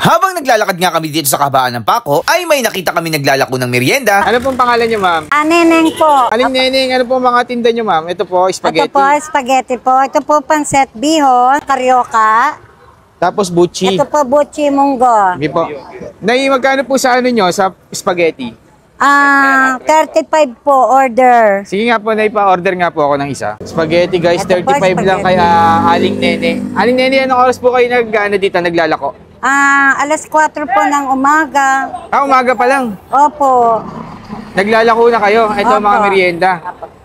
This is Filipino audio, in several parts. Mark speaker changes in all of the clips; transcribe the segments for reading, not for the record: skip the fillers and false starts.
Speaker 1: Habang naglalakad nga kami dito sa kahabaan ng Paco, ay may nakita kami naglalako ng merienda.
Speaker 2: Ano pong pangalan niyo, ma'am?
Speaker 3: Neneng po.
Speaker 2: Aling Neneng, ano po mga tinda niyo, ma'am? Ito po, spaghetti.
Speaker 3: Ito po, spaghetti po. Ito po, panset bihon, karyoka.
Speaker 2: Tapos buchi.
Speaker 3: Ito po, buchi munggo.
Speaker 2: Sige po. Nay, magkano po sa ano niyo, sa spaghetti?
Speaker 3: 35 po, order.
Speaker 2: Sige nga po, Nay, pa-order nga po ako ng isa. Spaghetti, guys,
Speaker 3: Ito po,
Speaker 2: 35 lang kay Aling Nene. Aling Nene, anong oras po kayo dito, naglalako?
Speaker 3: Alas 4 po ng umaga.
Speaker 2: Umaga pa lang.
Speaker 3: Opo.
Speaker 2: Naglalako na kayo. Ito
Speaker 3: Opo.
Speaker 2: mga merienda.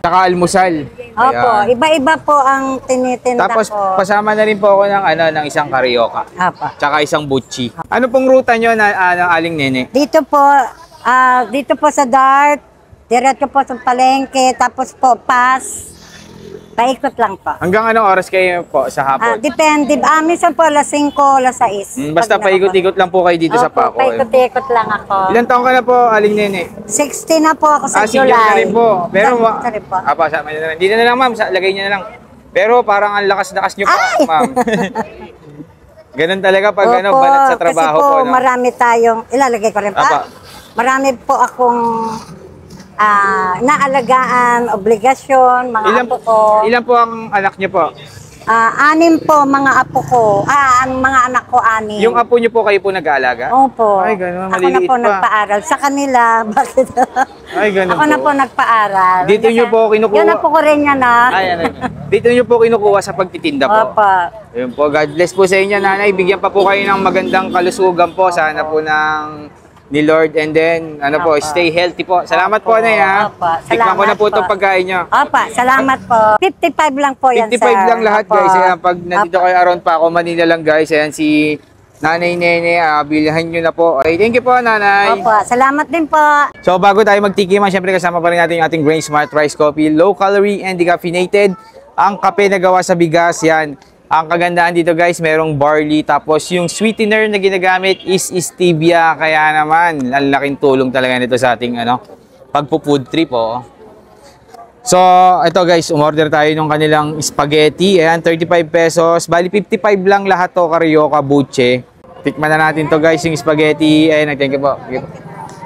Speaker 2: Saka almusal.
Speaker 3: Opo. Iba-iba po ang tinitinda
Speaker 2: Tapos
Speaker 3: ko.
Speaker 2: pasama na rin po ako ng isang karyoka.
Speaker 3: Opo.
Speaker 2: Tsaka isang butchi. Ano pong ruta nyo ng Aling Nene?
Speaker 3: Dito po sa Dart, diretso po sa palengke, tapos po paikot lang po.
Speaker 2: Hanggang anong oras kayo po sa hapon?
Speaker 3: Depende. Minsan po alas 5, alas 6.
Speaker 2: Basta paikot-ikot lang po kayo dito sa Paco.
Speaker 3: Paikot-ikot lang ako.
Speaker 2: Ilan taong ka na po, Aling Nene?
Speaker 3: 60 na po ako sa
Speaker 2: Senior
Speaker 3: July.
Speaker 2: na rin po. Pero,
Speaker 3: po.
Speaker 2: sama nyo na lang. Dito na lang, ma'am. Lagay nyo na lang. Pero parang ang lakas-lakas nyo po, ma'am. Ganun talaga pag banat sa trabaho
Speaker 3: kasi po.
Speaker 2: No?
Speaker 3: Marami tayong, ilalagay ko rin pa. Marami po akong naalagaan, obligasyon, mga apo ko.
Speaker 2: Ilan po ang anak nyo po?
Speaker 3: 6 po mga apo ko. Ang mga anak ko 6.
Speaker 2: Yung apo nyo po kayo po nag-aalaga?
Speaker 3: Opo.
Speaker 2: Ay, gano'n.
Speaker 3: Ako na po nagpaaral. Sa kanila, bakit?
Speaker 2: Ay, gano'n
Speaker 3: Ako na po nagpaaral.
Speaker 2: Dito nyo po kinukuha?
Speaker 3: Yun na po ko rin yan,
Speaker 2: Dito nyo po kinukuha sa pagtitinda po?
Speaker 3: Opo.
Speaker 2: Ayun po. God bless po sa inyo, nanay. Bigyan pa po kayo ng magandang kalusugan po. Sana po ng ni Lord, and then stay healthy po. Salamat po, Nay, ha. Tikman ko na po itong pagkain nyo.
Speaker 3: Opa, salamat po. 55 lang po yan,
Speaker 2: 55
Speaker 3: sir.
Speaker 2: lang lahat, guys. Ayan, pag nandito kayo around Paco, Manila lang, guys. Ayan si Nanay Nene, bilhan nyo na po. Okay, thank you po, Nanay.
Speaker 3: Opa, salamat din po.
Speaker 2: So, bago tayo magtikiman, syempre kasama pa rin natin yung ating Grain Smart Rice Coffee. Low calorie and decaffeinated. Ang kape na gawa sa bigas, yan. Ang kagandaan dito, guys, merong barley, tapos yung sweetener na ginagamit is stevia, kaya naman ang laking tulong talaga nito sa ating pagpo-food trip. So ito, guys, umorder tayo ng kanilang spaghetti. Ayan, 35 pesos, bali 55 lang lahat to, karyoka, buche. Tikman na natin to, guys, yung spaghetti. Ayan, thank you po.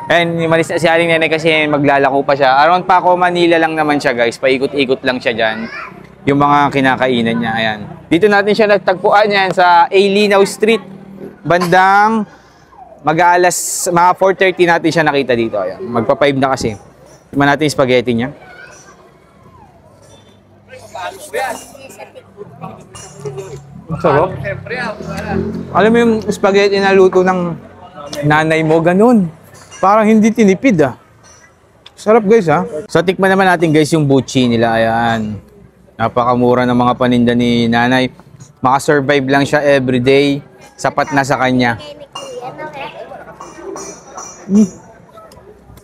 Speaker 2: And malis na si Aling Nene kasi maglalako pa siya. Around Paco, Manila lang naman siya, guys, paikot-ikot lang siya dyan. Yung mga kinakainan niya, ayan. Dito natin siya nagtagpuan yan sa A. Linaw Street. Bandang mga 4:30 natin siya nakita dito. Ayan. Magpa-5 na kasi. Tignan natin yung spaghetti niya. Sarap. Alam mo yung spaghetti na luto ng nanay mo, ganun. Parang hindi tinipid, Sarap, guys, So, tikman naman natin, guys, yung buchi nila. Ayan. Napakamura ng mga paninda ni nanay. Makasurvive lang siya everyday. Sapat na sa kanya.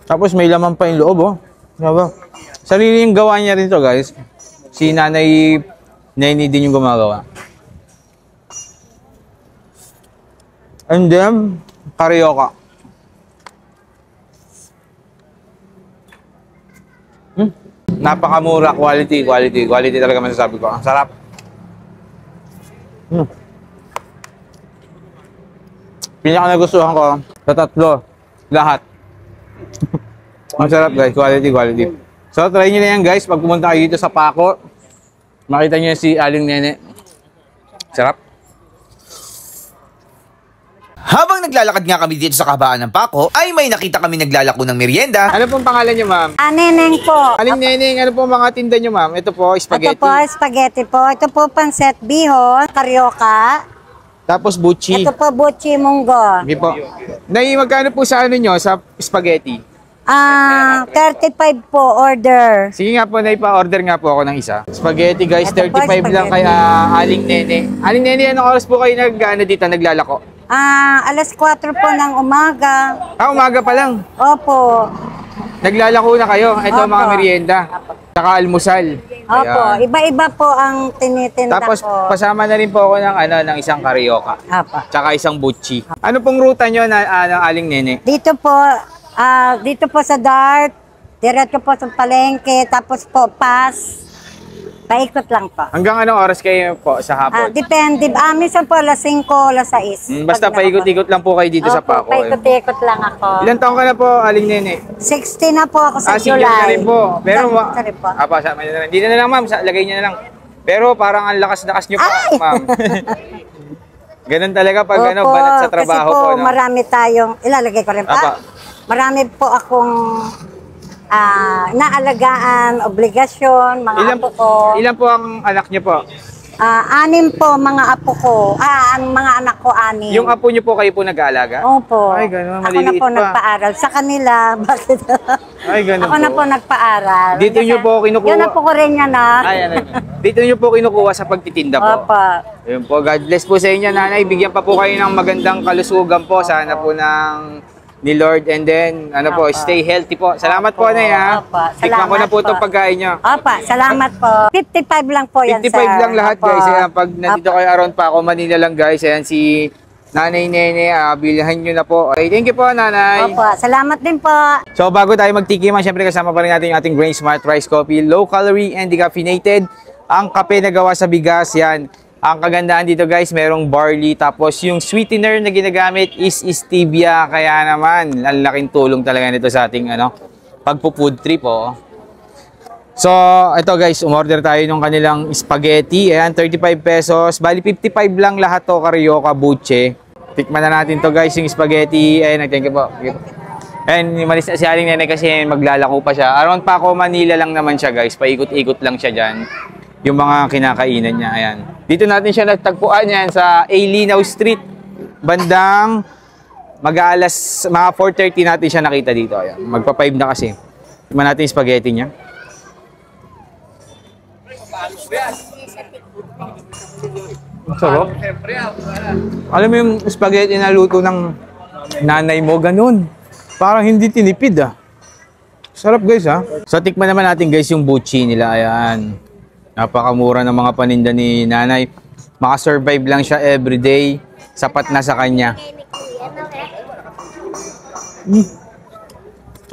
Speaker 2: Tapos may laman pa yung loob, Diba? Sarili yung gawa niya rin to, guys. Si Nanay Nene din yung gumagawa. And then, karyoka. Napakamura, quality talaga masasabi ko. Ang sarap. Pinaka nagustuhan ko sa tatlo, lahat. Ang sarap, guys, quality. So try nyo na yan, guys, pag pumunta kayo dito sa Paco, makita nyo si Aling Nene. Sarap.
Speaker 1: Habang naglalakad nga kami dito sa kahabaan ng Paco, ay may nakita kami naglalako ng merienda.
Speaker 2: Ano pong pangalan nyo, ma'am?
Speaker 3: Neneng po.
Speaker 2: Aling Neneng, ano po mga tinda nyo, ma'am? Ito po, spaghetti.
Speaker 3: Ito po, spaghetti po. Ito po, panset bihon, karyoka.
Speaker 2: Tapos buchi.
Speaker 3: Ito po, buchi munggo.
Speaker 2: Sige po. Nay, magkano po sa nyo, sa spaghetti?
Speaker 3: 35 po, order.
Speaker 2: Sige nga po, Nay, pa-order nga po ako ng isa. Spaghetti, guys,
Speaker 3: Ito po,
Speaker 2: 35 lang kay Aling Nene. Aling Nene, anong oras po kayo dito, naglalako?
Speaker 3: Alas 4 po ng umaga.
Speaker 2: Umaga pa lang.
Speaker 3: Opo.
Speaker 2: Naglalako na kayo. Ito
Speaker 3: Opo.
Speaker 2: mga merienda. Saka almusal.
Speaker 3: Opo. Iba-iba po ang tinitinda
Speaker 2: Tapos
Speaker 3: ko.
Speaker 2: pasama na rin po ako ng isang karyoka.
Speaker 3: Opo.
Speaker 2: Tsaka isang butchi. Ano pong ruta nyo ng Aling Nene?
Speaker 3: Dito po sa Dart, diretso po sa palengke, tapos po Paikot lang po.
Speaker 2: Hanggang anong oras kayo po sa hapon?
Speaker 3: Depende. Minsan po alas 5, alas 6.
Speaker 2: Basta paikot-ikot lang po kayo dito sa Paco.
Speaker 3: Paikot-ikot lang ako.
Speaker 2: Ilan taong ka na po, Aling Nene?
Speaker 3: 60 na po ako sa
Speaker 2: Senior
Speaker 3: July.
Speaker 2: na rin po. Pero,
Speaker 3: Senior na rin po.
Speaker 2: sama niyo na lang. Dito na lang, ma'am. Lagay niyo na lang. Pero parang ang lakas-lakas niyo pa, ma'am. Ganun talaga pag banat sa trabaho
Speaker 3: kasi po.
Speaker 2: No?
Speaker 3: Marami tayong, ilalagay ko rin pa. Marami po akong naalagaan, obligasyon, mga apo ko.
Speaker 2: Ilan po ang anak niyo po?
Speaker 3: 6 po mga apo ko. Ang mga anak ko 6.
Speaker 2: Yung apo niyo po kayo po nag-aalaga?
Speaker 3: Opo.
Speaker 2: Ay, ganun.
Speaker 3: Ako na
Speaker 2: Maliliit
Speaker 3: po
Speaker 2: pa.
Speaker 3: nagpaaral. Sa kanila, bakit?
Speaker 2: Ay, ganun
Speaker 3: Ako na po nagpaaral.
Speaker 2: Dito niyo po kinukuha.
Speaker 3: Yun na po ko rin yan,
Speaker 2: Dito niyo po kinukuha sa pagtitinda po.
Speaker 3: Opo.
Speaker 2: Ayun po, God bless po sa inyo, nanay. Bigyan pa po kayo ng magandang kalusugan po. Sana po ng ni Lord, and then stay healthy po. Salamat po, Nay, ha. Tikman ko na po itong pagkain nyo.
Speaker 3: Opa, salamat po. 55 lang po yan,
Speaker 2: 55
Speaker 3: sir.
Speaker 2: lang lahat, guys. Ayan, pag nandito kayo around pa ako, Manila lang, guys. Ayan, si Nanay Nene, bilhan nyo na po. Okay, thank you po, Nanay.
Speaker 3: Opa, salamat din po.
Speaker 2: So, bago tayo magtikiman, syempre kasama pa rin natin yung ating Grain Smart Rice Coffee. Low calorie and decaffeinated. Ang kape na gawa sa bigas, yan. Ang kagandahan dito, guys, merong barley. Tapos yung sweetener na ginagamit is stevia. Kaya naman, ang laking tulong talaga nito sa ating pagpo-food trip. Oh. So, ito guys, umorder tayo ng kanilang spaghetti. Ayan, 35 pesos. Bali, 55 lang lahat to, Carioca Buche. Tikman na natin to, guys, yung spaghetti. Ayan, thank you po. Ayan, malis na si Aling Nene kasi maglalako pa siya. Around Paco, Manila lang naman siya, guys. Paikot-ikot lang siya dyan. Yung mga kinakainan niya, ayan. Dito natin siya nagtagpuan yan sa A. Linao Street. Bandang mga 4:30 natin siya nakita dito. Ayan. Magpa-5 na kasi. Tignan natin yung spaghetti niya. Sarap. Alam mo yung spaghetti na luto ng nanay mo, ganun. Parang hindi tinipid, Sarap, guys, So, tikman naman natin, guys, yung buchi nila. Ayan. Napakamura ng mga paninda ni nanay. Makasurvive lang siya everyday. Sapat na sa kanya.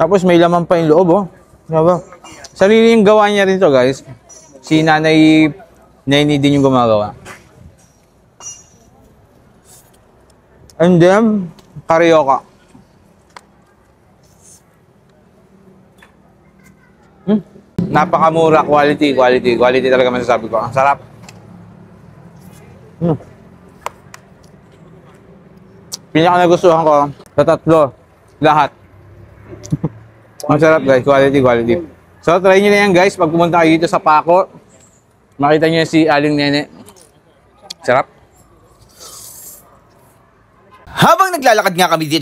Speaker 2: Tapos may laman pa yung loob, Diba? Sarili yung gawa niya rin to, guys. Si Nanay Nene din yung gumagawa. And then, Carioca. Napakamura, quality talaga masasabi ko. Ang sarap. Pinaka nagustuhan ko sa tatlo, lahat. Ang sarap, guys, quality. So try niyo na yan, guys, pag pumunta kayo dito sa Paco. Makita niyo si Aling Nene. Sarap.
Speaker 1: Habang naglalakad nga kami dito